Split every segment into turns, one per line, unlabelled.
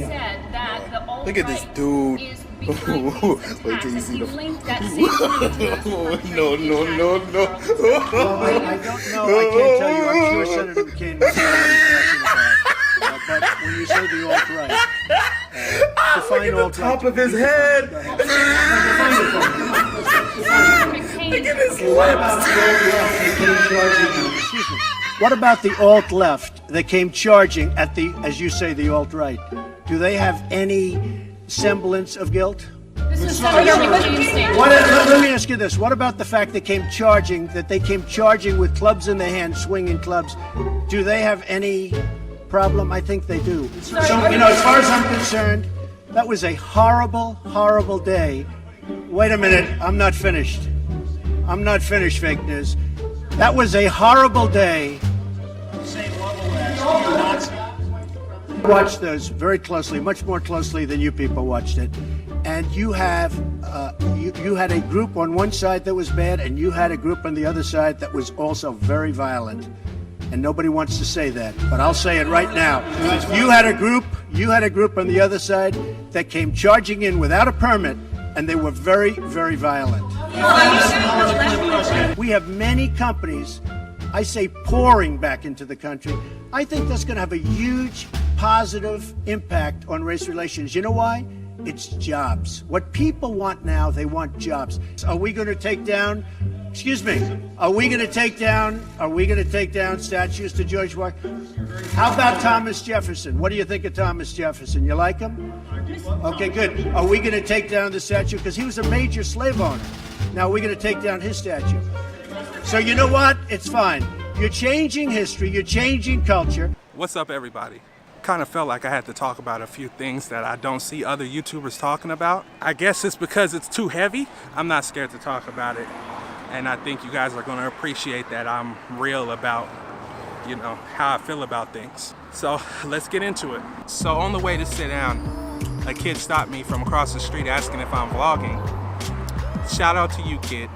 said that the alt-right
Look at this dude.
is behind these attacks, and he linked that same thing to
No.
Well, I don't know. I can't tell you. I'm sure Senator McCain knows what he's talking about. But when you say the alt-right, define alt-right.
Top of his head. Look at his
Excuse me. What about the alt-left that came charging at the, as you say, the alt-right? Do they have any semblance of guilt?
This is Senator McCain's statement.
Let me ask you this. What about the fact that they came charging with clubs in their hands, swinging clubs? Do they have any problem? I think they do. So, as far as I'm concerned, that was a horrible, horrible day. Wait a minute. I'm not finished. Fake news. That was a horrible day. Watched those very closely, much more closely than you people watched it. And you have, you had a group on one side that was bad, and you had a group on the other side that was also very violent. And nobody wants to say that, but I'll say it right now. You had a group on the other side that came charging in without a permit, and they were very, very violent. We have many companies, I say, pouring back into the country. I think that's going to have a huge positive impact on race relations. You know why? It's jobs. What people want now, they want jobs. Are we going to take down, are we going to take down statues to George Washington? How about Thomas Jefferson? What do you think of Thomas Jefferson? You like him? Okay, good. Are we going to take down the statue? Because he was a major slave owner. Now we're going to take down his statue. So you know what? It's fine. You're changing history. You're changing culture.
What's up, everybody? Kind of felt like I had to talk about a few things that I don't see other YouTubers talking about. I guess it's because it's too heavy. I'm not scared to talk about it. And I think you guys are going to appreciate that I'm real about, how I feel about things. So let's get into it. So on the way to sit down, a kid stopped me from across the street asking if I'm vlogging. Shout out to you, kid.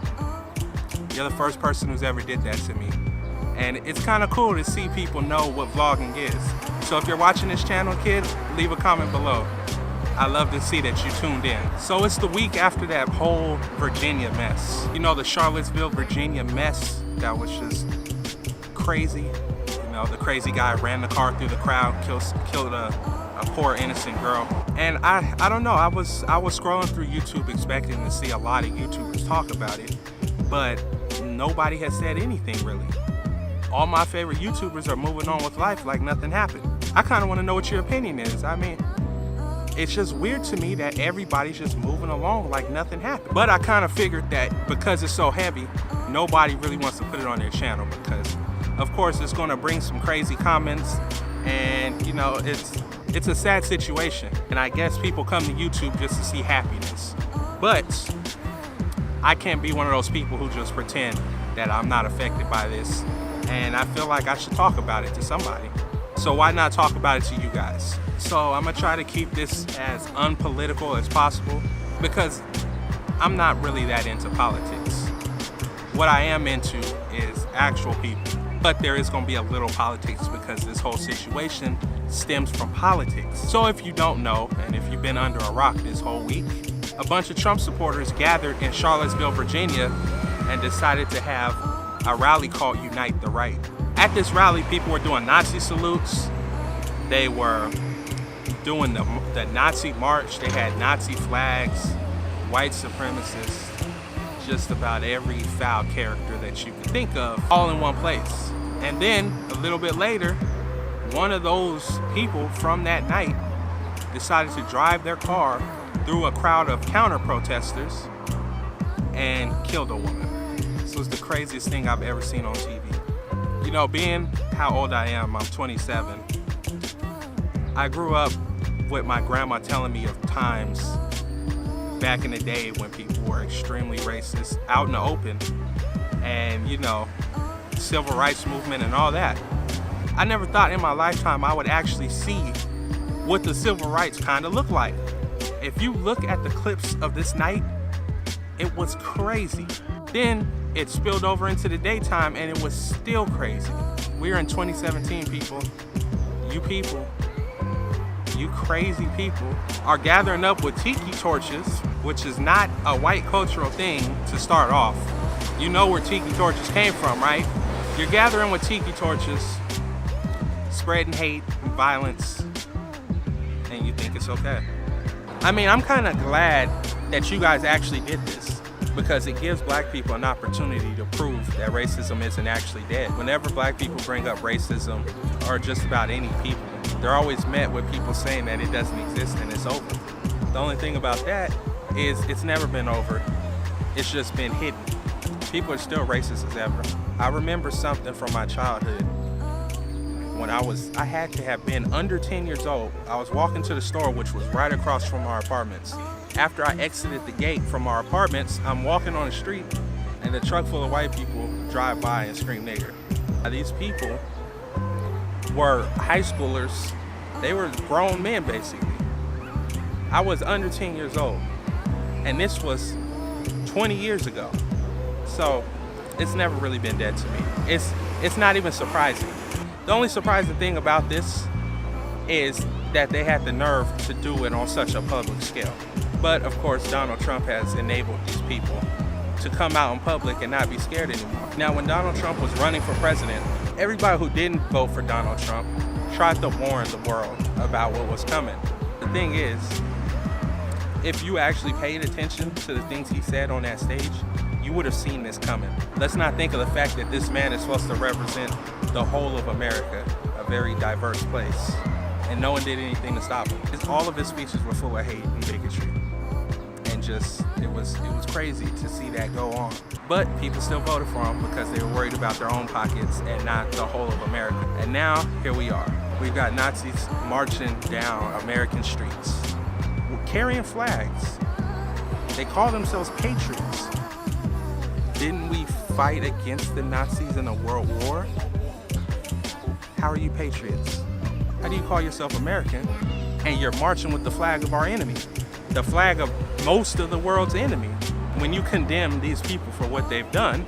You're the first person who's ever did that to me. And it's kind of cool to see people know what vlogging is. So if you're watching this channel, kid, leave a comment below. I love to see that you tuned in. So it's the week after that whole Virginia mess. The Charlottesville, Virginia mess that was just crazy. The crazy guy ran the car through the crowd, killed a poor innocent girl. And I don't know, I was scrolling through YouTube expecting to see a lot of YouTubers talk about it, but nobody has said anything really. All my favorite YouTubers are moving on with life like nothing happened. I kind of want to know what your opinion is. I mean, it's just weird to me that everybody's just moving along like nothing happened. But I kind of figured that because it's so heavy, nobody really wants to put it on their channel because, of course, it's going to bring some crazy comments, and it's a sad situation. And I guess people come to YouTube just to see happiness. But I can't be one of those people who just pretend that I'm not affected by this. And I feel like I should talk about it to somebody. So why not talk about it to you guys? So I'm gonna try to keep this as unpolitical as possible because I'm not really that into politics. What I am into is actual people. But there is gonna be a little politics because this whole situation stems from politics. So if you don't know, and if you've been under a rock this whole week, a bunch of Trump supporters gathered in Charlottesville, Virginia, and decided to have a rally called Unite the Right. At this rally, people were doing Nazi salutes. They were doing the Nazi march. They had Nazi flags, white supremacists, just about every foul character that you could think of, all in one place. And then a little bit later, one of those people from that night decided to drive their car through a crowd of counter-protesters and killed a woman. This was the craziest thing I've ever seen on TV. Being how old I am, I'm 27. I grew up with my grandma telling me of times back in the day when people were extremely racist out in the open, and civil rights movement and all that. I never thought in my lifetime I would actually see what the civil rights kind of look like. If you look at the clips of this night, it was crazy. Then it spilled over into the daytime and it was still crazy. We're in 2017, people. You you crazy people are gathering up with tiki torches, which is not a white cultural thing to start off. You know where tiki torches came from, right? You're gathering with tiki torches, spreading hate and violence, and you think it's okay. I mean, I'm kind of glad that you guys actually did this, because it gives black people an opportunity to prove that racism isn't actually dead. Whenever black people bring up racism, or just about any people, they're always met with people saying that it doesn't exist and it's over. The only thing about that is it's never been over. It's just been hidden. People are still racist as ever. I remember something from my childhood. When I had to have been under 10 years old. I was walking to the store, which was right across from our apartments. After I exited the gate from our apartments, I'm walking on the street, and a truck full of white people drive by and scream nigger. Now, these people were high schoolers. They were grown men, basically. I was under 10 years old, and this was 20 years ago. So it's never really been dead to me. It's not even surprising. The only surprising thing about this is that they had the nerve to do it on such a public scale. But of course, Donald Trump has enabled these people to come out in public and not be scared anymore. Now, when Donald Trump was running for president, everybody who didn't vote for Donald Trump tried to warn the world about what was coming. The thing is, if you actually paid attention to the things he said on that stage, you would have seen this coming. Let's not think of the fact that this man is supposed to represent the whole of America, a very diverse place, and no one did anything to stop him. All of his speeches were full of hate and bigotry, and just it was crazy to see that go on. But people still voted for him because they were worried about their own pockets and not the whole of America. And now here we are. We've got Nazis marching down American streets, carrying flags. They call themselves patriots. Didn't we fight against the Nazis in a world war? How are you patriots? How do you call yourself American and you're marching with the flag of our enemy? The flag of most of the world's enemy. When you condemn these people for what they've done,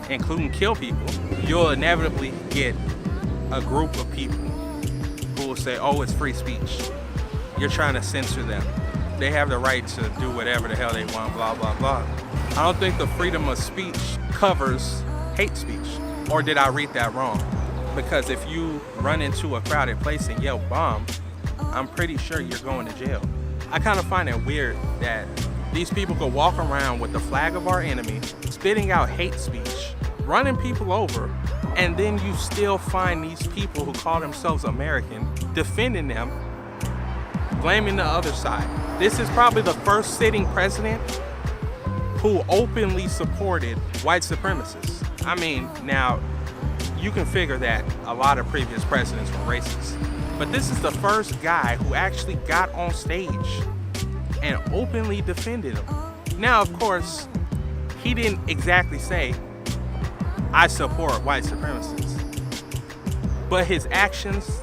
including kill people, you'll inevitably get a group of people who will say, oh, it's free speech. You're trying to censor them. They have the right to do whatever the hell they want, blah, blah, blah. I don't think the freedom of speech covers hate speech. Or did I read that wrong? Because if you run into a crowded place and yell bomb, I'm pretty sure you're going to jail. I kind of find it weird that these people could walk around with the flag of our enemy, spitting out hate speech, running people over, and then you still find these people who call themselves American defending them, blaming the other side. This is probably the first sitting president who openly supported white supremacists. I mean, now, you can figure that a lot of previous presidents were racist. But this is the first guy who actually got on stage and openly defended them. Now, of course, he didn't exactly say, I support white supremacists. But his actions,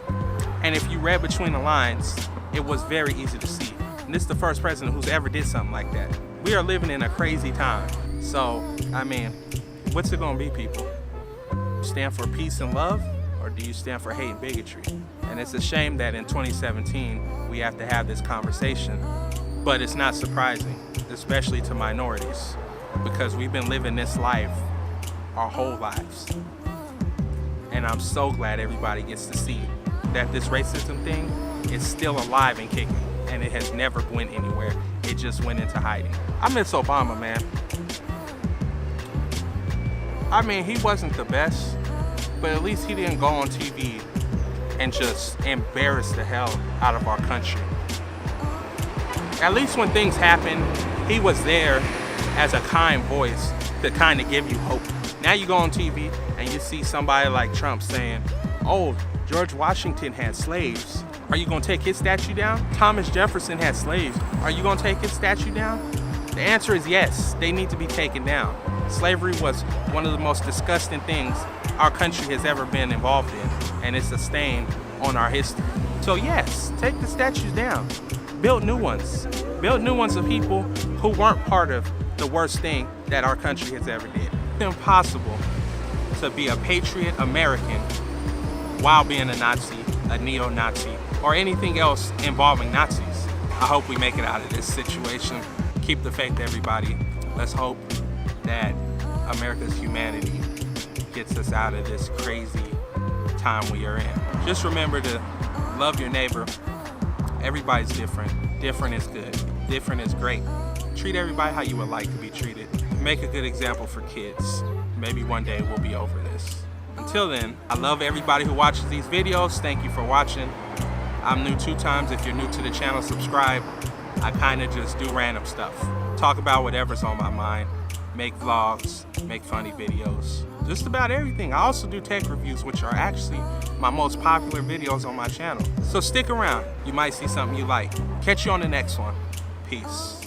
and if you read between the lines, it was very easy to see. And this is the first president who's ever did something like that. We are living in a crazy time. So, I mean, what's it gonna be, people? Stand for peace and love, or do you stand for hate and bigotry? And it's a shame that in 2017 we have to have this conversation, but it's not surprising, especially to minorities, because we've been living this life our whole lives. And I'm so glad everybody gets to see that this racism thing is still alive and kicking, and it has never went anywhere. It just went into hiding. I miss Obama, man. I mean, he wasn't the best, but at least he didn't go on TV and just embarrass the hell out of our country. At least when things happen, he was there as a kind voice to kind of give you hope. Now you go on TV and you see somebody like Trump saying, oh, George Washington had slaves. Are you gonna take his statue down? Thomas Jefferson had slaves. Are you gonna take his statue down? The answer is yes, they need to be taken down. Slavery was one of the most disgusting things our country has ever been involved in, and it's a stain on our history. So yes, take the statues down. Build new ones. Build new ones of people who weren't part of the worst thing that our country has ever did. It's impossible to be a patriot American while being a Nazi, a neo-Nazi, or anything else involving Nazis. I hope we make it out of this situation. Keep the faith, everybody. Let's hope that America's humanity gets us out of this crazy time we are in. Just remember to love your neighbor. Everybody's different. Different is good. Different is great. Treat everybody how you would like to be treated. Make a good example for kids. Maybe one day we'll be over this. Until then, I love everybody who watches these videos. Thank you for watching. I'm new 2 times. If you're new to the channel, subscribe. I kind of just do random stuff. Talk about whatever's on my mind. Make vlogs, make funny videos. Just about everything. I also do tech reviews, which are actually my most popular videos on my channel. So stick around. You might see something you like. Catch you on the next one. Peace.